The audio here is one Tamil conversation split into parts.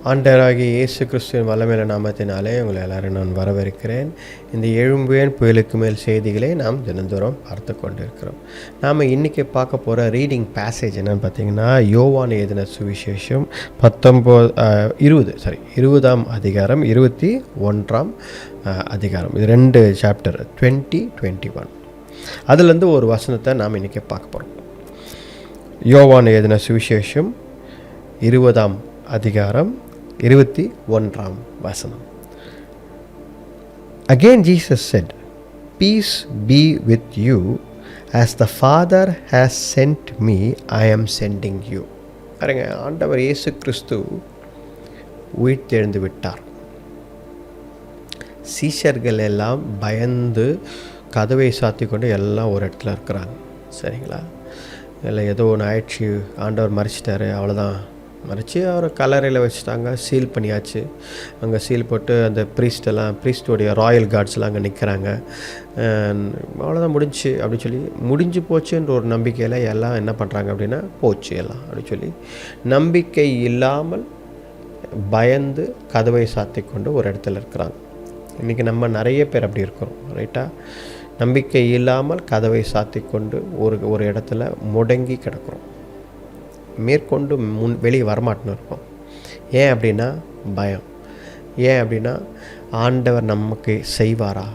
ஆண்டவராகிய இயேசு கிறிஸ்துவின் வல்லமையுள்ள நாமத்தினாலே உங்களை எல்லாரும் நான் வரவேற்கிறேன். இந்த எழும்புவேன் புயலுக்கு மேல் செய்திகளை நாம் தினந்தோறும் பார்த்து கொண்டிருக்கிறோம். நாம் இன்றைக்கி பார்க்க போகிற ரீடிங் பேசேஜ் என்னென்னு பார்த்தீங்கன்னா, யோவான் எழுதின சுவிசேஷம் 20ஆம் அதிகாரம் 21ஆம் அதிகாரம். இது 2 சாப்டர் 20-21. அதுலேருந்து ஒரு வசனத்தை நாம் இன்றைக்கி பார்க்க போகிறோம். யோவான் எழுதின சுவிசேஷம் 20ஆம் அதிகாரம் 21ஆம் வசனம். Again Jesus said, "Peace be with you. As the Father has sent me, I am sending you." பாருங்க, ஆண்டவர் இயேசு கிறிஸ்து உயிர்த்தெழுந்து விட்டார். சீஷர்கள் எல்லாம் பயந்து கதவை சாத்தி கொண்டு எல்லாம் ஒரு இடத்துல இருக்கிறாங்க. சரிங்களா? இல்லை ஏதோ ஒன்று ஆயிடுச்சு, ஆண்டவர் மறிச்சிட்டாரு, அவ்வளோதான். மறித்து அவரை கல்லறையில் வச்சுட்டாங்க, சீல் பண்ணியாச்சு. அங்கே சீல் போட்டு அந்த ப்ரீஸ்டோடைய ராயல் கார்ட்ஸ்லாம் அங்கே நிற்கிறாங்க. அவ்வளோதான், முடிஞ்சு அப்படின்னு சொல்லி முடிஞ்சு போச்சுன்ற ஒரு நம்பிக்கையில் எல்லாம் என்ன பண்ணுறாங்க அப்படின்னா, போச்சு எல்லாம் அப்படின்னு சொல்லி நம்பிக்கை இல்லாமல் பயந்து கதவை சாத்தி கொண்டு ஒரு இடத்துல இருக்கிறாங்க. இன்றைக்கி நம்ம நிறைய பேர் அப்படி இருக்கிறோம், ரைட்டா? நம்பிக்கை இல்லாமல் கதவை சாத்தி கொண்டு ஒரு இடத்துல முடங்கி கிடக்கிறோம். மேற்கொண்டு வெளியே வரமாட்டேன்னு இருக்கோம். ஏன் அப்படின்னா பயம். ஏன் அப்படின்னா ஆண்டவர் நமக்கு செய்வாரா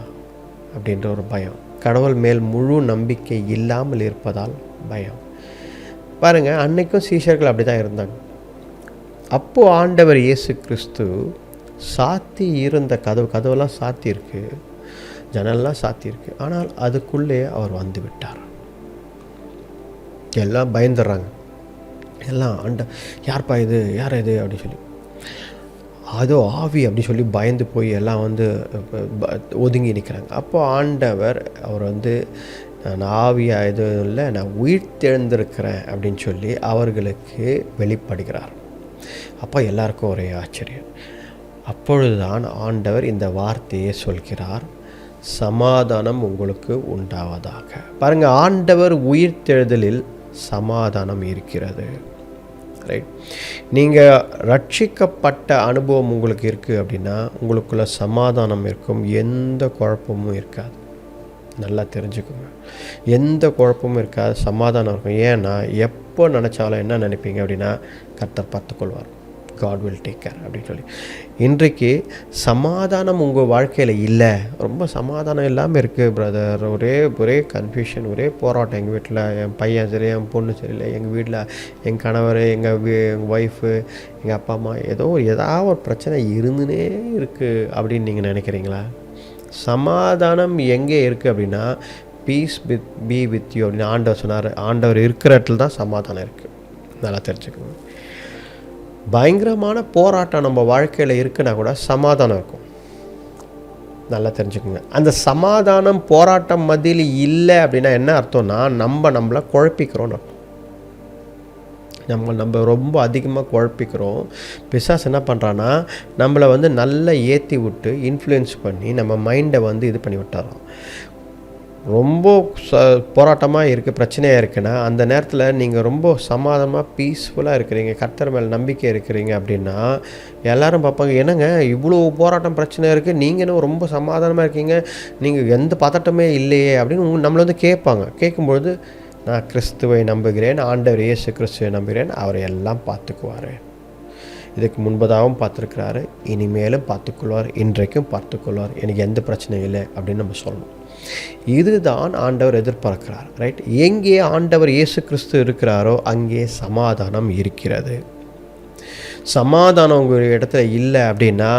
அப்படின்ற ஒரு பயம். கடவுள் மேல் முழு நம்பிக்கை இல்லாமல் இருப்பதால் பயம். பாருங்கள், அன்னைக்கும் சீஷர்கள் அப்படி தான் இருந்தாங்க. அப்போது ஆண்டவர் இயேசு கிறிஸ்து சாத்தி இருந்த கதவெல்லாம் சாத்தியிருக்கு, ஜன்னல்லாம் சாத்தியிருக்கு. ஆனால் அதுக்குள்ளே அவர் வந்து விட்டார். எல்லாம் பயந்துடுறாங்க. எல்லாம் யார்ப்பா இது, யார் இது அப்படின்னு சொல்லி, அதோ ஆவி அப்படி சொல்லி பயந்து போய் எல்லாம் ஒதுங்கி நிற்கிறாங்க. அப்போ ஆண்டவர் அவர் நான் ஆவியாக எதுவும் இல்லை, நான் உயிர்த்தெழுந்திருக்கிறேன் அப்படின்னு சொல்லி அவர்களுக்கு வெளிப்படுகிறார். அப்போ எல்லாருக்கும் ஒரே ஆச்சரியம். அப்பொழுதுதான் ஆண்டவர் இந்த வார்த்தையை சொல்கிறார், சமாதானம் உங்களுக்கு உண்டாவதாக. பாருங்கள், ஆண்டவர் உயிர்த்தெழுதலில் சமாதானம் இருக்கிறது. ரைட்? நீங்கள் ரட்சிக்கப்பட்ட அனுபவம் உங்களுக்கு இருக்குது அப்படின்னா உங்களுக்குள்ள சமாதானம் இருக்கும், எந்த குழப்பமும் இருக்காது. நல்லா தெரிஞ்சுக்கோங்க, எந்த குழப்பமும் இருக்காது, சமாதானம் இருக்கும். ஏன்னா எப்போ நினச்சாலும் என்ன நினைப்பீங்க அப்படின்னா, கர்த்தர் பார்த்துக்கொள்வார், God will take care அப்படின்னு சொல்லி. இன்றைக்கு சமாதானம் உங்கள் வாழ்க்கையில் இல்லை, ரொம்ப சமாதானம் இல்லாமல் இருக்குது பிரதர். ஒரே கன்ஃபியூஷன், ஒரே போராட்டம். எங்கள் வீட்டில் என் பையன் சரி, என் பொண்ணு சரியில்லை, எங்கள் வீட்டில் எங்கள் கணவர், எங்கள் ஒய்ஃபு, எங்கள் அப்பா அம்மா, ஏதாவது ஒரு பிரச்சனை இருந்துனே இருக்குது அப்படின்னு நீங்கள் நினைக்கிறீங்களா? சமாதானம் எங்கே இருக்குது அப்படின்னா, பீஸ் பி வித் யூ அப்படின்னு ஆண்டவர் சொன்னார். ஆண்டவர் இருக்கிற இடத்துல தான் சமாதானம் இருக்குது. நல்லா தெரிஞ்சுக்கோங்க. பயங்கரமான போராட்டம் நம்ம வாழ்க்கையில் இருக்குன்னா கூட சமாதானம் இருக்கும். நல்லா தெரிஞ்சுக்கோங்க. அந்த சமாதானம் போராட்டம் மத்தியில் இல்லை அப்படின்னா என்ன அர்த்தம்னா, நம்மளை குழப்பிக்கிறோன்னு அர்த்தம். நம்ம ரொம்ப அதிகமாக குழப்பிக்கிறோம். பிசாசு என்ன பண்ணுறான்னா, நம்மளை நல்லா ஏற்றி விட்டு இன்ஃப்ளூயன்ஸ் பண்ணி நம்ம மைண்டை இது பண்ணி விட்டாரோம். ரொம்ப போராட்டமாக இருக்குது, பிரச்சனையாக இருக்குன்னா அந்த நேரத்தில் நீங்கள் ரொம்ப சமாதானமாக பீஸ்ஃபுல்லாக இருக்கிறீங்க, கர்த்தர் மேலே நம்பிக்கை இருக்கிறீங்க அப்படின்னா எல்லோரும் பார்ப்பாங்க, என்னங்க இவ்வளோ போராட்டம் பிரச்சனை இருக்குது, நீங்களும் ரொம்ப சமாதானமாக இருக்கீங்க, நீங்கள் எந்த பதட்டமே இல்லையே அப்படின்னு நம்மளை கேட்பாங்க. கேட்கும்பொழுது, நான் கிறிஸ்துவை நம்புகிறேன், ஆண்டவர் இயேசு கிறிஸ்துவை நம்புகிறேன், அவரை எல்லாம் பார்த்துக்குவார். இதுக்கு முன்பதாகவும் பார்த்துருக்கிறாரு, இனிமேலும் பார்த்துக்கொள்வார், இன்றைக்கும் பார்த்துக்கொள்வார், எனக்கு எந்த பிரச்சனையும் இல்லை அப்படின்னு நம்ம சொல்லணும். இதுதான் ஆண்டவர் எதிர்பார்க்கிறார். ரைட்? எங்கே ஆண்டவர் இயேசு கிறிஸ்து இருக்கிறாரோ அங்கே சமாதானம் இருக்கிறது. சமாதானம் உங்கள் இடத்துல இல்லை அப்படின்னா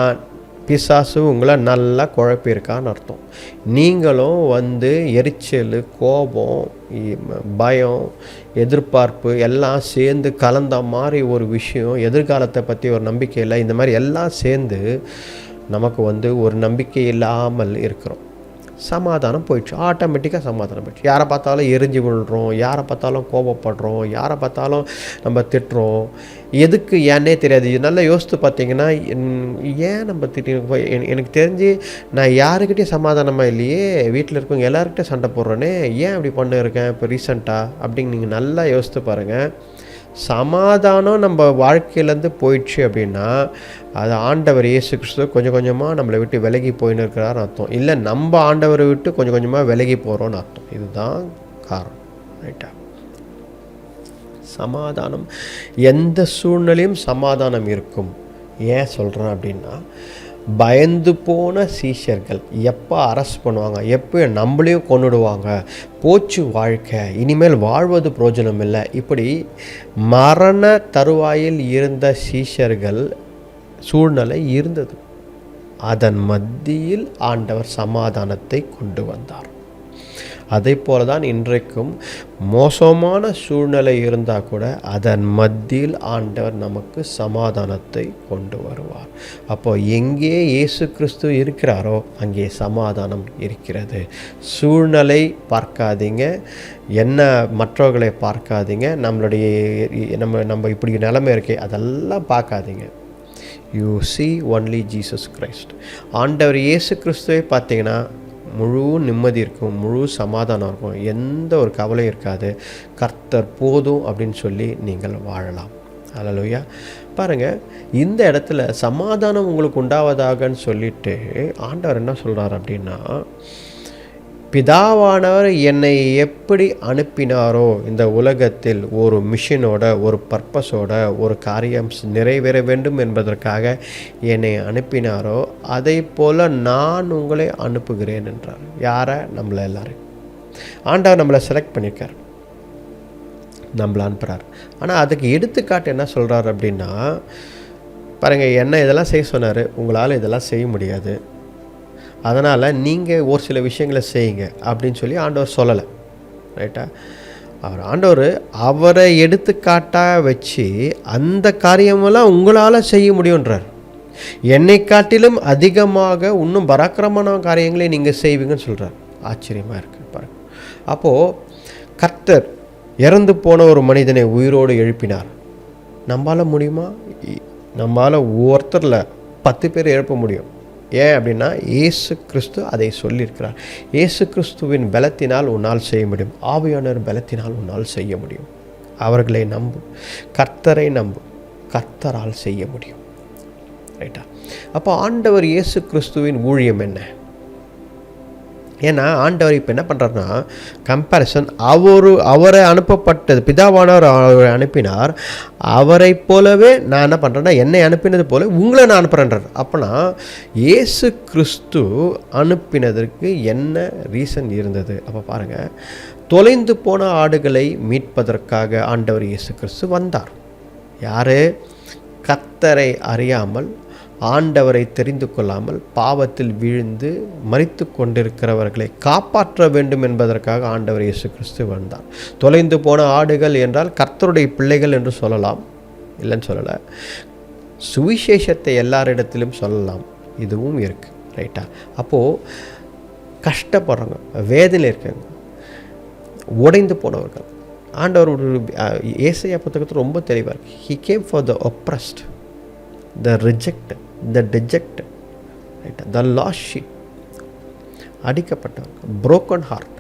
பிசாசு உங்களை நல்லா குழப்பியிருக்கான்னு அர்த்தம். நீங்களும் எரிச்சல், கோபம், பயம், எதிர்பார்ப்பு எல்லாம் சேர்ந்து கலந்த மாதிரி ஒரு விஷயம், எதிர்காலத்தை பற்றி ஒரு நம்பிக்கை இல்லை, இந்த மாதிரி எல்லாம் சேர்ந்து நமக்கு ஒரு நம்பிக்கை இல்லாமல் இருக்கிறோம். சமாதானம் போயிடுச்சு, ஆட்டோமேட்டிக்காக சமாதானம் போயிடுச்சு. யாரை பார்த்தாலும் எரிஞ்சு விழுறோம், யாரை பார்த்தாலும் கோபப்படுறோம், யாரை பார்த்தாலும் நம்ம திட்டுறோம். எதுக்கு ஏன்னே தெரியாது. நல்லா யோசித்து பார்த்தீங்கன்னா, ஏன் நம்ம திட்டிருக்கோம்? எனக்கு தெரிஞ்சு நான் யாருக்கிட்டே சமாதானமாக இல்லையே, வீட்டில் இருக்கவங்க எல்லாருக்கிட்டே சண்டை போடுறேனே, ஏன் அப்படி பண்ணிருக்கேன் இப்போ ரீசெண்டாக அப்படின்னு நீங்கள் நல்லா யோசித்து பாருங்கள். சமாதானம் நம்ம வாழ்க்கையிலேருந்து போயிடுச்சு அப்படின்னா அது ஆண்டவர் இயேசு கிறிஸ்து கொஞ்சம் கொஞ்சமாக நம்மளை விட்டு விலகி போயின்னு இருக்கிறாருன்னு அர்த்தம். இல்லை நம்ம ஆண்டவரை விட்டு கொஞ்சம் கொஞ்சமாக விலகி போகிறோன்னு அர்த்தம். இதுதான் காரணம். ரைட்டா? சமாதானம், எந்த சூழ்நிலையும் சமாதானம் இருக்கும். ஏன் சொல்கிறேன் அப்படின்னா, பயந்து போன சீஷர்கள் எப்போ அரெஸ்ட் பண்ணுவாங்க, எப்போ நம்மளையும் கொண்டுடுவாங்க, போச்சு வாழ்க்கை, இனிமேல் வாழ்வது பிரயோஜனம் இல்லை, இப்படி மரண தருவாயில் இருந்த சீஷர்கள் சூழ்நிலை இருந்தது. அதன் மத்தியில் ஆண்டவர் சமாதானத்தை கொண்டு வந்தார். அதே போல தான் இன்றைக்கும் மோசமான சூழ்நிலை இருந்தால் கூட அதன் மத்தியில் ஆண்டவர் நமக்கு சமாதானத்தை கொண்டு வருவார். அப்போ எங்கே இயேசு கிறிஸ்து இருக்கிறாரோ அங்கே சமாதானம் இருக்கிறது. சூழ்நிலை பார்க்காதீங்க, என்ன மற்றவர்களை பார்க்காதீங்க, நம்ம இப்படி நிலைமை இருக்கே அதெல்லாம் பார்க்காதீங்க. You see only Jesus Christ. ஆண்டவர் இயேசு கிறிஸ்துவை பார்த்தீங்கன்னா முழு நிம்மதி இருக்கும், முழு சமாதானம் இருக்கும், எந்த ஒரு கவலையும் இருக்காது. கர்த்தர் போதும் அப்படின்னு சொல்லி நீங்கள் வாழலாம். அல்லேலூயா. பாருங்கள், இந்த இடத்துல சமாதானம் உங்களுக்கு உண்டாவதாகன்னு சொல்லிட்டு ஆண்டவர் என்ன சொல்கிறார் அப்படின்னா, பிதாவானவர் என்னை எப்படி அனுப்பினாரோ இந்த உலகத்தில் ஒரு மிஷனோட, ஒரு பர்பஸோட, ஒரு காரியம் நிறைவேற வேண்டும் என்பதற்காக என்னை அனுப்பினாரோ அதை போல் நான் உங்களை அனுப்புகிறேன் என்றார். யாரை? நம்மளை எல்லாரும். ஆண்டவர் நம்மளை செலக்ட் பண்ணியிருக்கார், நம்மளை அனுப்புகிறார். ஆனால் அதுக்கு எடுத்துக்காட்டு என்ன சொல்கிறார் அப்படின்னா, பாருங்கள், என்ன இதெல்லாம் செய்ய சொன்னார், உங்களால் இதெல்லாம் செய்ய முடியாது, அதனால் நீங்கள் ஒரு சில விஷயங்களை செய்யுங்க அப்படின்னு சொல்லி ஆண்டவர் சொல்லலை. ரைட்டா? ஆண்டவர் அவரை எடுத்துக்காட்டாக வச்சு அந்த காரியமெல்லாம் உங்களால் செய்ய முடியுன்றார். என்னை காட்டிலும் அதிகமாக இன்னும் பராக்கிரமான காரியங்களை நீங்கள் செய்வீங்கன்னு சொல்கிறார். ஆச்சரியமாக இருக்குது பாருங்க. அப்போது கர்த்தர் இறந்து போன ஒரு மனிதனை உயிரோடு எழுப்பினார். நம்மளால் முடியுமா? நம்மளால் ஒருத்தரில் 10 பேர் எழுப்ப முடியும். ஏன் அப்படின்னா இயேசு கிறிஸ்து அதை சொல்லியிருக்கிறார். இயேசு கிறிஸ்துவின் பலத்தினால் உன்னால் செய்ய முடியும், ஆவியானவர் பலத்தினால் உன்னால் செய்ய முடியும். அவர்களை நம்பு, கர்த்தரை நம்பு, கர்த்தரால் செய்ய முடியும். ரைட்டா? அப்போ ஆண்டவர் இயேசு கிறிஸ்துவின் ஊழியம் என்ன? ஏன்னா ஆண்டவர் இப்போ என்ன பண்ணுறாருன்னா, கம்பேரிசன், அவரை அனுப்பப்பட்டது, பிதாவானவர் அவரை அனுப்பினார், அவரை போலவே நான் என்ன பண்ணுறேன்னா என்னை அனுப்பினது போல உங்களை நான் அனுப்புகிறேன்றார். அப்போனா இயேசு கிறிஸ்து அனுப்பினதற்கு என்ன ரீசன் இருந்தது? அப்போ பாருங்கள், தொலைந்து போன ஆடுகளை மீட்பதற்காக ஆண்டவர் இயேசு கிறிஸ்து வந்தார். யார்? கர்த்தரை அறியாமல், ஆண்டவரை தெரிந்து கொள்ளாமல் பாவத்தில் வீழ்ந்து மரித்து கொண்டிருக்கிறவர்களை காப்பாற்ற வேண்டும் என்பதற்காக ஆண்டவர் இயேசு கிறிஸ்து வந்தார். தொலைந்து போன ஆடுகள் என்றால் கர்த்தருடைய பிள்ளைகள் என்று சொல்லலாம், இல்லைன்னு சொல்லலை. சுவிசேஷத்தை எல்லாரிடத்திலும் சொல்லலாம், இதுவும் இருக்குது. ரைட்டா? அப்போது கஷ்டப்படுறவங்க, வேதனையில் இருக்காங்க, உடைந்து போனவர்கள், ஆண்டவர் ஏசாயா புத்தகத்தில் ரொம்ப தெளிவாக இருக்குது. He came for the oppressed, the rejected, the dejected, right? The lost sheep, அடிக்கப்பட்டவர்கள், broken heart,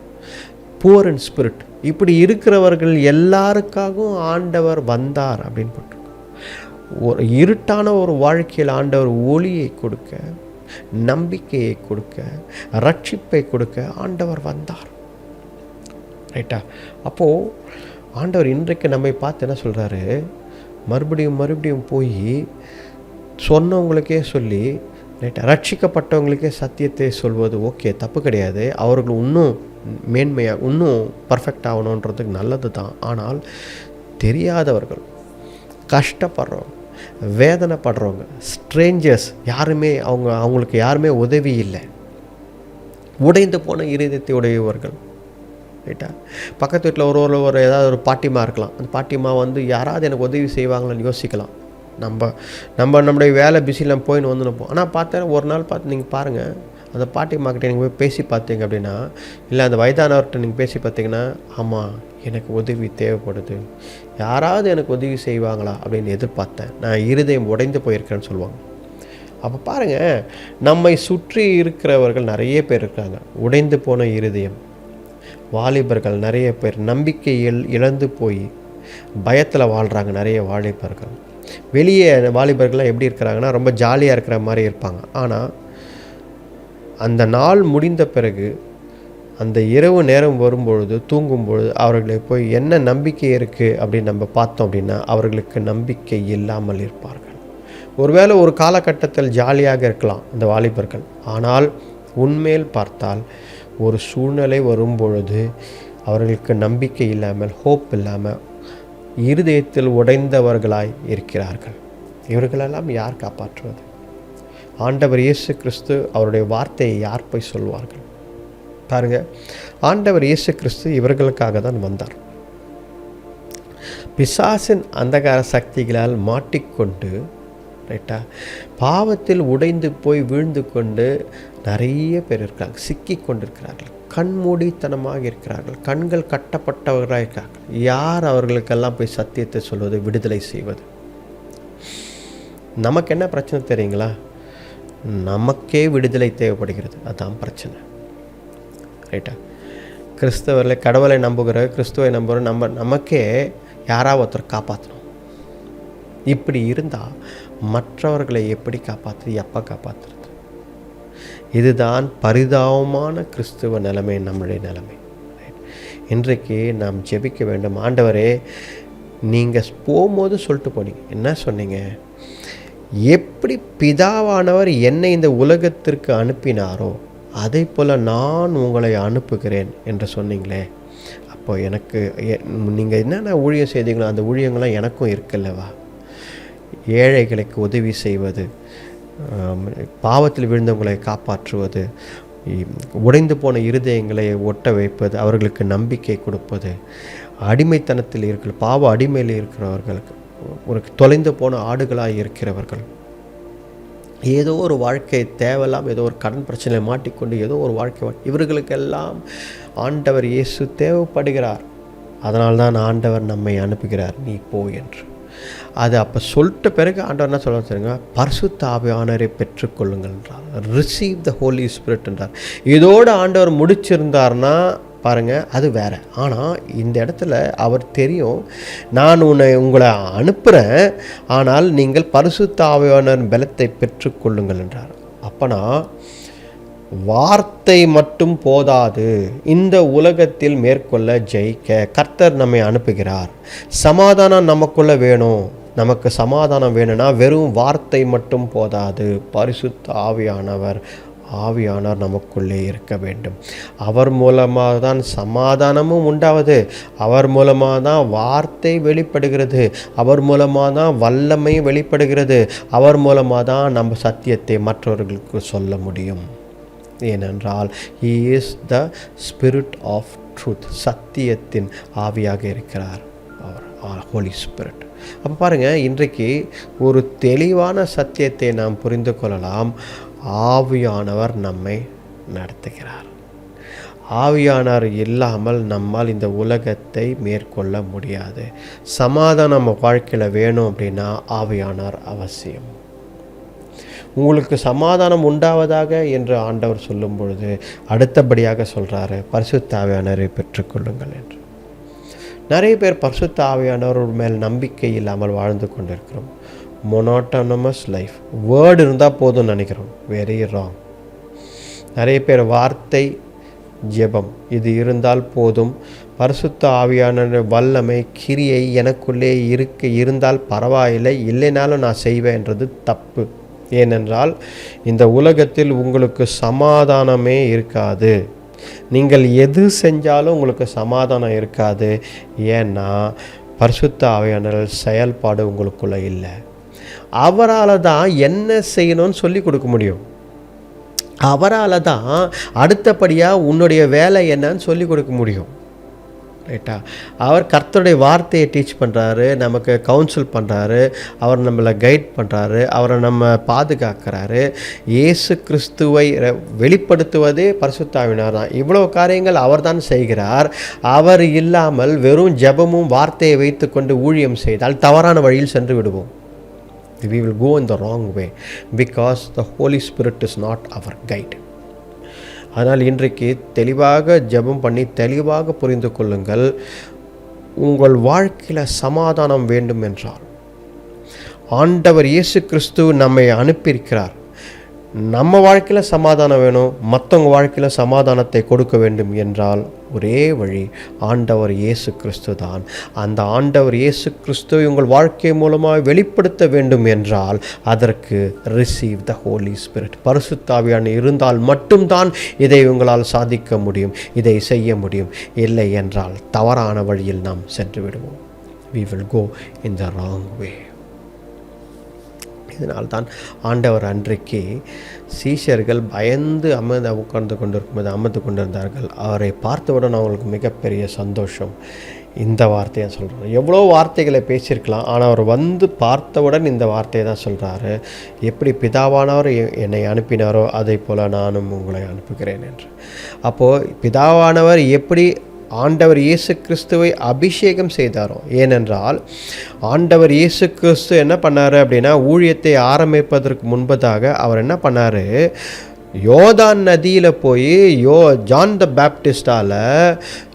poor in spirit, இப்படி இருக்கிறவர்கள் எல்லாருக்காகவும் ஆண்டவர் வந்தார் அப்படின்னு போட்டிருக்கோம். ஒரு இருட்டான ஒரு வாழ்க்கையில் ஆண்டவர் ஒளியை கொடுக்க, நம்பிக்கையை கொடுக்க, ரட்சிப்பை கொடுக்க ஆண்டவர் வந்தார். ரைட்டா? அப்போது ஆண்டவர் இன்றைக்கு நம்மை பார்த்து என்ன சொல்கிறாரு? மறுபடியும் போய் சொன்னவங்களுக்கே சொல்லி, ரைட்டா, ரட்சிக்கப்பட்டவங்களுக்கே சத்தியத்தை சொல்வது ஓகே, தப்பு கிடையாது. அவர்கள் இன்னும் மேன்மையாக, இன்னும் பர்ஃபெக்ட் ஆகணுன்றதுக்கு நல்லது தான். ஆனால் தெரியாதவர்கள், கஷ்டப்படுறவங்க, வேதனைப்படுறவங்க, ஸ்ட்ரேஞ்சர்ஸ், யாருமே அவங்களுக்கு யாருமே உதவி இல்லை, உடைந்து போன இருதயத்தை உடையவர்கள். ரைட்டா? பக்கத்து வீட்டில் ஒரு ஏதாவது ஒரு பாட்டிமா இருக்கலாம். அந்த பாட்டிமா யாராவது எனக்கு உதவி செய்வாங்களான்னு யோசிக்கலாம். நம்மளுடைய வேலை பிஸியில் நம்ம போயின்னு வந்துருப்போம். ஆனால் பார்த்தா ஒரு நாள் பார்த்து நீங்கள் பாருங்கள், அந்த பாட்டிமாக்கிட்ட நீங்கள் போய் பேசி பார்த்தீங்க அப்படின்னா, இல்லை அந்த வயதானவர்கிட்ட நீங்கள் பேசி பார்த்தீங்கன்னா, ஆமாம் எனக்கு உதவி தேவைப்படுது, யாராவது எனக்கு உதவி செய்வாங்களா அப்படின்னு எதிர்பார்த்தேன், நான் இருதயம் உடைந்து போயிருக்கேன்னு சொல்லுவாங்க. அப்போ பாருங்கள், நம்மை சுற்றி இருக்கிறவர்கள் நிறைய பேர் இருக்காங்க, உடைந்து போன இருதயம். வாலிபர்கள் நிறைய பேர் நம்பிக்கையில் இழந்து போய் பயத்தில் வாழ்கிறாங்க நிறைய வாலிபர்கள். வெளியே வாலிபர்கள்லாம் எப்படி இருக்கிறாங்கன்னா ரொம்ப ஜாலியாக இருக்கிற மாதிரி இருப்பாங்க. ஆனால் அந்த நாள் முடிந்த பிறகு அந்த இரவு நேரம் வரும்பொழுது தூங்கும்பொழுது அவர்களுக்கு போய் என்ன நம்பிக்கை இருக்குது அப்படின்னு நம்ம பார்த்தோம் அப்படின்னா அவர்களுக்கு நம்பிக்கை இல்லாமல் இருப்பார்கள். ஒருவேளை ஒரு காலகட்டத்தில் ஜாலியாக இருக்கலாம் அந்த வாலிபர்கள். ஆனால் உண்மையில் பார்த்தால் ஒரு சூழ்நிலை வரும்பொழுது அவர்களுக்கு நம்பிக்கை இல்லாமல், ஹோப் இல்லாமல், இருதயத்தில் உடைந்தவர்களாய் இருக்கிறார்கள். இவர்களெல்லாம் யார் காப்பாற்றுவது? ஆண்டவர் இயேசு கிறிஸ்து அவருடைய வார்த்தையை யார் போய் சொல்வார்கள்? பாருங்கள், ஆண்டவர் இயேசு கிறிஸ்து இவர்களுக்காக தான் வந்தார். பிசாசின் அந்தகார சக்திகளால் மாட்டிக்கொண்டு பாவத்தில் உடைந்து போய் வீழ்ந்து கொண்டு நிறைய பேர் இருக்கிறாங்க, சிக்கி கொண்டிருக்கிறார்கள், கண்மூடித்தனமாக இருக்கிறார்கள், கண்கள் கட்டப்பட்டவர்களாக இருக்கிறார்கள். யார் அவர்களுக்கெல்லாம் போய் சத்தியத்தை சொல்வது, விடுதலை செய்வது? நமக்கு என்ன பிரச்சனை தெரியுங்களா? நமக்கே விடுதலை தேவைப்படுகிறது. அதுதான் பிரச்சனை. ரைட்டா? கிறிஸ்தவர்களை, கடவுளை நம்புகிற, கிறிஸ்துவை நம்புகிற நமக்கே யாராவது ஒருத்தர் காப்பாற்றணும். இப்படி இருந்தால் மற்றவர்களை எப்படி காப்பாற்றுறது, எப்போ காப்பாற்றுறது? இதுதான் பரிதாபமான கிறிஸ்துவ நிலைமை, நம்முடைய நிலைமை. இன்றைக்கு நாம் ஜெபிக்க வேண்டும். ஆண்டவரே, நீங்கள் போகும்போது சொல்லிட்டு போனீங்க, என்ன சொன்னீங்க? எப்படி பிதாவானவர் என்னை இந்த உலகத்திற்கு அனுப்பினாரோ அதை போல் நான் உங்களை அனுப்புகிறேன் என்று சொன்னீங்களே. அப்போ எனக்கு நீங்கள் என்னென்ன ஊழியம் செய்தீங்களோ அந்த ஊழியங்கள்லாம் எனக்கும் இருக்குல்லவா? ஏழைகளுக்கு உதவி செய்வது, பாவத்தில் விழுந்தவங்களை காப்பாற்றுவது, உடைந்து போன இருதயங்களை ஒட்ட வைப்பது, அவர்களுக்கு நம்பிக்கை கொடுப்பது, அடிமைத்தனத்தில் இருக்கிற, பாவ அடிமையில் இருக்கிறவர்களுக்கு, ஒரு தொலைந்து போன ஆடுகளாக இருக்கிறவர்கள், ஏதோ ஒரு வாழ்க்கை தேவையில்லாமல் ஏதோ ஒரு கடன் பிரச்சனை மாட்டிக்கொண்டு ஏதோ ஒரு வாழ்க்கை, இவர்களுக்கெல்லாம் ஆண்டவர் இயேசு தேவைப்படுகிறார். அதனால்தான் ஆண்டவர் நம்மை அனுப்புகிறார், நீ போ என்று. அது அப்போ சொல்லிட்ட பிறகு ஆண்டவர் என்ன சொல்ல சொல்லுங்க, பரிசுத்த ஆவியானவரை பெற்றுக்கொள்ளுங்கள் என்றார். ரிசீவ் த ஹோலி ஸ்பிரிட் என்றார். இதோடு ஆண்டவர் முடிச்சிருந்தார்னா பாருங்கள், அது வேறு. ஆனால் இந்த இடத்துல அவர் தெரியும், நான் உங்களை அனுப்புகிறேன், ஆனால் நீங்கள் பரிசுத்த ஆவியானவரின் பலத்தை பெற்றுக்கொள்ளுங்கள் என்றார். அப்போனா வார்த்தை மட்டும் போதாது, இந்த உலகத்தில் மேற்கொள்ள ஜெயிக்க கர்த்தர் நம்மை அனுப்புகிறார். சமாதானம் நமக்குள்ளே வேணும். நமக்கு சமாதானம் வேணும்னா வெறும் வார்த்தை மட்டும் போதாது, பரிசுத்த ஆவியானவர் நமக்குள்ளே இருக்க வேண்டும். அவர் மூலமாக தான் சமாதானமும் உண்டாவது, அவர் மூலமாக தான் வார்த்தை வெளிப்படுகிறது, அவர் மூலமாக தான் வல்லமை வெளிப்படுகிறது, அவர் மூலமாக தான் நம்ம சத்தியத்தை மற்றவர்களுக்கு சொல்ல முடியும். ஏனென்றால் He is the Spirit of Truth, சத்தியத்தின் ஆவியாக இருக்கிறார் அவர், ஹோலி ஸ்பிரிட். அப்போ பாருங்கள், இன்றைக்கு ஒரு தெளிவான சத்தியத்தை நாம் புரிந்து கொள்ளலாம். ஆவியானவர் நம்மை நடத்துகிறார். ஆவியானவர் இல்லாமல் நம்மால் இந்த உலகத்தை மேற்கொள்ள முடியாது. சமாதானம் நம்ம வாழ்க்கையில் வேணும் அப்படின்னா ஆவியானவர் அவசியம். உங்களுக்கு சமாதானம் உண்டாவதாக என்று ஆண்டவர் சொல்லும் பொழுது அடுத்தபடியாக சொல்கிறாரு, பரிசுத்த ஆவியானவரை பெற்றுக்கொள்ளுங்கள் என்று. நிறைய பேர் பரிசுத்த ஆவியானவர் மேல் நம்பிக்கை இல்லாமல் வாழ்ந்து கொண்டிருக்கிறோம். மொனோட்டோனமஸ் லைஃப், வேர்டு இருந்தால் போதும்னு நினைக்கிறோம். Very wrong. நிறைய பேர் வார்த்தை, ஜெபம் இது இருந்தால் போதும், பரிசுத்த ஆவியான வல்லமை, கிரியை எனக்குள்ளே இருந்தால் பரவாயில்லை, இல்லைனாலும் நான் செய்வேன்றது தப்பு. ஏனென்றால் இந்த உலகத்தில் உங்களுக்கு சமாதானமே இருக்காது. நீங்கள் எது செஞ்சாலும் உங்களுக்கு சமாதானம் இருக்காது. ஏன்னா பரிசுத்த ஆவியானவர் செயல்பாடு உங்களுக்குள்ளே இல்லை. அவரால் தான் என்ன செய்யணும்னு சொல்லி கொடுக்க முடியும். அவரால் தான் அடுத்தபடியாக உன்னுடைய வேலை என்னன்னு சொல்லி கொடுக்க முடியும். ரைட்டா? அவர் கர்த்தருடைய வார்த்தையை டீச் பண்ணுறாரு, நமக்கு கவுன்சில் பண்ணுறாரு, அவர் நம்மளை கைட் பண்ணுறாரு, அவரை நம்ம பாதுகாக்கிறாரு. இயேசு கிறிஸ்துவை வெளிப்படுத்துவதே பரிசுத்த ஆவியானவர் தான். இவ்வளோ காரியங்கள் அவர் தான் செய்கிறார். அவர் இல்லாமல் வெறும் ஜெபமும் வார்த்தையை வைத்து கொண்டு ஊழியம் செய்தால் தவறான வழியில் சென்று விடுவோம். We will go in the wrong way because the Holy Spirit is not our guide. அதனால் இன்றைக்கு தெளிவாக ஜெபம் பண்ணி தெளிவாக புரிந்து கொள்ளுங்கள். உங்கள் வாழ்க்கையில் சமாதானம் வேண்டும் என்றால், ஆண்டவர் இயேசு கிறிஸ்து நம்மை அனுப்பியிருக்கிறார். நம்ம வாழ்க்கையில் சமாதானம் வேணும், மற்றவங்க வாழ்க்கையில் சமாதானத்தை கொடுக்க வேண்டும் என்றால் ஒரே வழி ஆண்டவர் இயேசு கிறிஸ்து தான். அந்த ஆண்டவர் இயேசு கிறிஸ்துவை உங்கள் வாழ்க்கை மூலமாக வெளிப்படுத்த வேண்டும் என்றால் அதற்கு ரிசீவ் த ஹோலி ஸ்பிரிட், பரிசுத்த ஆவியானவர் இருந்தால் மட்டும்தான் இதை உங்களால் சாதிக்க முடியும், இதை செய்ய முடியும். இல்லை என்றால் தவறான வழியில் நாம் சென்று விடுவோம். we will go in the wrong way. இதனால்தான் ஆண்டவர் அன்றைக்கு சீஷர்கள் பயந்து அமர்ந்து கொண்டிருந்தார்கள். அவரை பார்த்தவுடன் அவங்களுக்கு மிகப்பெரிய சந்தோஷம். இந்த வார்த்தையை சொல்கிறார். எவ்வளோ வார்த்தைகளை பேசியிருக்கலாம், ஆனால் அவர் வந்து பார்த்தவுடன் இந்த வார்த்தையை தான் சொல்கிறாரு. எப்படி பிதாவானவர் என்னை அனுப்பினாரோ அதை போல் நானும் உங்களை அனுப்புகிறேன் என்று. அப்போது பிதாவானவர் எப்படி ஆண்டவர் இயேசு கிறிஸ்துவை அபிஷேகம் செய்தாரோ, ஏனென்றால் ஆண்டவர் இயேசு கிறிஸ்து என்ன பண்ணார் அப்படின்னா, ஊழியத்தை ஆரம்பிப்பதற்கு முன்பதாக அவர் என்ன பண்ணார், யோர்தான் நதியில் போய் ஜான் த பேப்டிஸ்டால்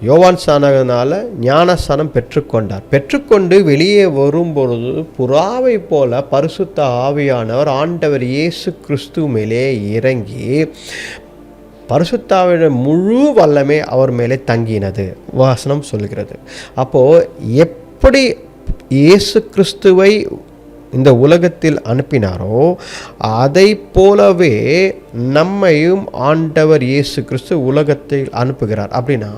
யோவான் ஸ்நானகனால் ஞானஸ்நானம் பெற்றுக்கொண்டு வெளியே வரும்பொழுது புறாவை போல பரிசுத்த ஆவியானவர் ஆண்டவர் இயேசு கிறிஸ்து மேலே இறங்கி பரிசுத்தாவிட முழு வல்லமே அவர் மேலே தங்கினது வசனம் சொல்கிறது. அப்போது எப்படி இயேசு கிறிஸ்துவை இந்த உலகத்தில் அனுப்பினாரோ அதை போலவே நம்மையும் ஆண்டவர் இயேசு கிறிஸ்து உலகத்தில் அனுப்புகிறார். அப்படின்னா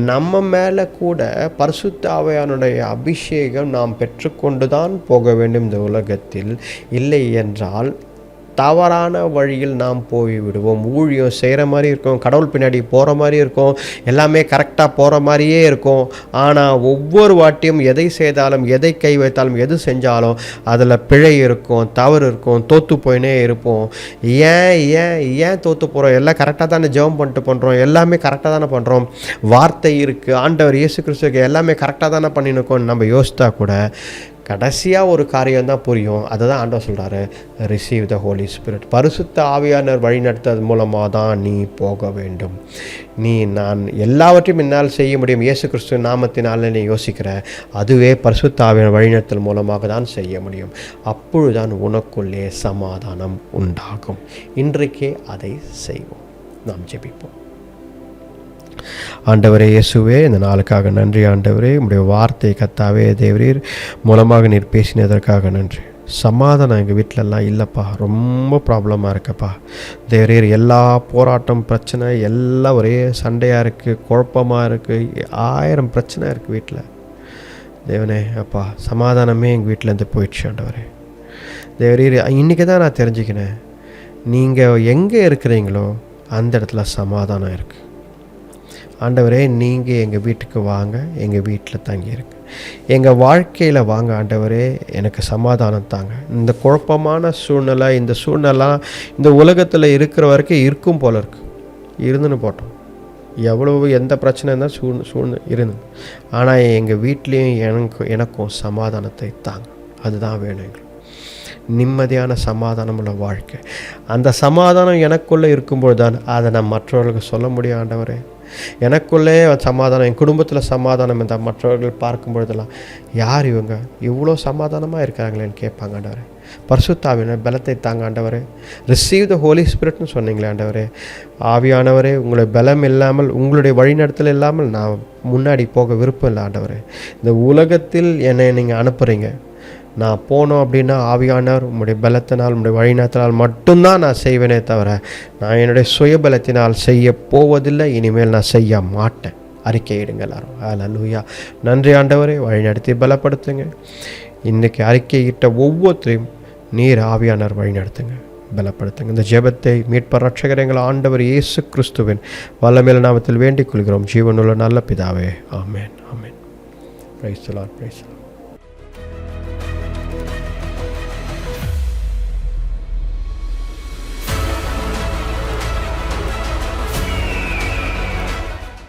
நம்ம மேலே கூட பரிசுத்த ஆவியானுடைய அபிஷேகம் நாம் பெற்றுக்கொண்டு தான் போக வேண்டும் இந்த உலகத்தில். இல்லை என்றால் தவறான வழியில் நாம் போய்விடுவோம். ஊழியம் செய்கிற மாதிரி இருக்கும், கடவுள் பின்னாடி போகிற மாதிரி இருக்கும், எல்லாமே கரெக்டாக போகிற மாதிரியே இருக்கும். ஆனால் ஒவ்வொரு வாட்டியும் எதை செய்தாலும், எதை கை வைத்தாலும், எது செஞ்சாலும் அதில் பிழை இருக்கும், தவறு இருக்கும், தோற்று போயினே இருப்போம். ஏன் தோற்று போகிறோம்? எல்லாம் கரெக்டாக தானே ஜெபம் பண்ணிட்டு பண்ணுறோம், எல்லாமே கரெக்டாக தானே பண்ணுறோம், வார்த்தை இருக்குது, ஆண்டவர் இயேசு கிறிஸ்துக்கு எல்லாமே கரெக்டாக தானே பண்ணியிருக்கோம் நம்ம யோசித்தா கூட கடைசியாக ஒரு காரியம் தான் புரியும். அதை தான் ஆண்டவர் சொல்கிறாரு, ரிசீவ் த ஹோலி ஸ்பிரிட். பரிசுத்த ஆவியானவர் வழிநடத்துறது மூலமாக தான் நீ போக வேண்டும். நான் எல்லாவற்றையும் என்னால் செய்ய முடியும், இயேசு கிறிஸ்து நாமத்தினால நீ யோசிக்கிற, அதுவே பரிசுத்த ஆவியானவர் வழிநடத்தல் மூலமாக தான் செய்ய முடியும். அப்பொழுதுதான் உனக்குள்ளே சமாதானம் உண்டாகும். இன்றைக்கே அதை செய்வோம். நாம் ஜெபிப்போம். ஆண்டவரே இயேசுவே, இந்த நாளுக்காக நன்றி. ஆண்டவரே, உம்முடைய வார்த்தை கர்த்தாவே தேவரீர் மூலமாக நீர் பேசினதற்காக நன்றி. சமாதானம் எங்கள் வீட்டிலலாம் இல்லைப்பா, ரொம்ப ப்ராப்ளமாக இருக்குப்பா தேவரீர். எல்லா போராட்டம் பிரச்சனை எல்லாம் ஒரே சண்டையாக இருக்குது, குழப்பமாக இருக்குது, 1000 பிரச்சனை இருக்குது வீட்டில். தேவனே அப்பா, சமாதானமே எங்கள் வீட்டிலேருந்து போயிடுச்சு ஆண்டவரே தேவரீர். இன்றைக்கி தான் நான் தெரிஞ்சுக்கினேன், நீங்கள் எங்கே இருக்கிறீங்களோ அந்த இடத்துல சமாதானம் இருக்குது. ஆண்டவரே, நீங்கள் எங்கள் வீட்டுக்கு வாங்க, எங்கள் வீட்டில் தங்கியிருக்கு, எங்கள் வாழ்க்கையில் வாங்க ஆண்டவரே, எனக்கு சமாதானம் தாங்க. இந்த குழப்பமான சூழ்நிலை, இந்த சூழ்நிலை இந்த உலகத்தில் இருக்கிற வரைக்கும் இருக்கும் போல இருக்கு, இருந்துன்னு போட்டோம். எவ்வளவு எந்த பிரச்சனை இருந்தால் இருந்து, ஆனால் எங்கள் வீட்லேயும் எனக்கும் சமாதானத்தை தாங்க. அதுதான் வேணும் எங்களுக்கு, நிம்மதியான சமாதானமுள்ள வாழ்க்கை. அந்த சமாதானம் எனக்குள்ளே இருக்கும்போது தான் அதை நான் மற்றவர்களுக்கு சொல்ல முடியும். ஆண்டவரே, எனக்குள்ளே சமாதானம், என் குடும்பத்தில் சமாதானம் இந்த மற்றவர்கள் பார்க்கும்பொழுதெல்லாம் யார் இவங்க இவ்வளோ சமாதானமாக இருக்கிறாங்களேன்னு கேட்பாங்க. ஆண்டவரே, பரிசுத்த ஆவியானவர் பலத்தை தாங்க ஆண்டவரே. ரிசீவ் த ஹோலி ஸ்பிரிட்னு சொன்னீங்களே ஆண்டவரே. ஆவியானவரே, உங்களுடைய பலம் இல்லாமல், உங்களுடைய வழிநடத்தல் இல்லாமல் நான் முன்னாடி போக விருப்பம் இல்லை ஆண்டவரே. இந்த உலகத்தில் என்னை நீங்கள் அனுப்புகிறீங்க, நான் போனோம் அப்படின்னா ஆவியானவர் உங்களுடைய பலத்தினால், உங்களுடைய வழிநடத்தினால் மட்டும்தான் நான் செய்வேனே தவிர நான் என்னுடைய சுயபலத்தினால் செய்ய போவதில்லை, இனிமேல் நான் செய்ய மாட்டேன். அறிக்கையிடுங்க எல்லாரும். அல்லேலூயா. நன்றி ஆண்டவரே, வழிநடத்தி பலப்படுத்துங்க. இன்றைக்கி அறிக்கையிட்ட ஒவ்வொருத்தரையும் நீர் ஆவியானவர் வழிநடத்துங்க, பலப்படுத்துங்க. இந்த ஜெபத்தை மீட்பர் ரட்சகர் எங்கள் ஆண்டவர் இயேசு கிறிஸ்துவின் வல்லமையுள்ள நாமத்தில் வேண்டிக் கொள்கிறோம், ஜீவனுள்ள நல்ல பிதாவே. ஆமென். ஆமென். Praise the Lord. பிரைஸ்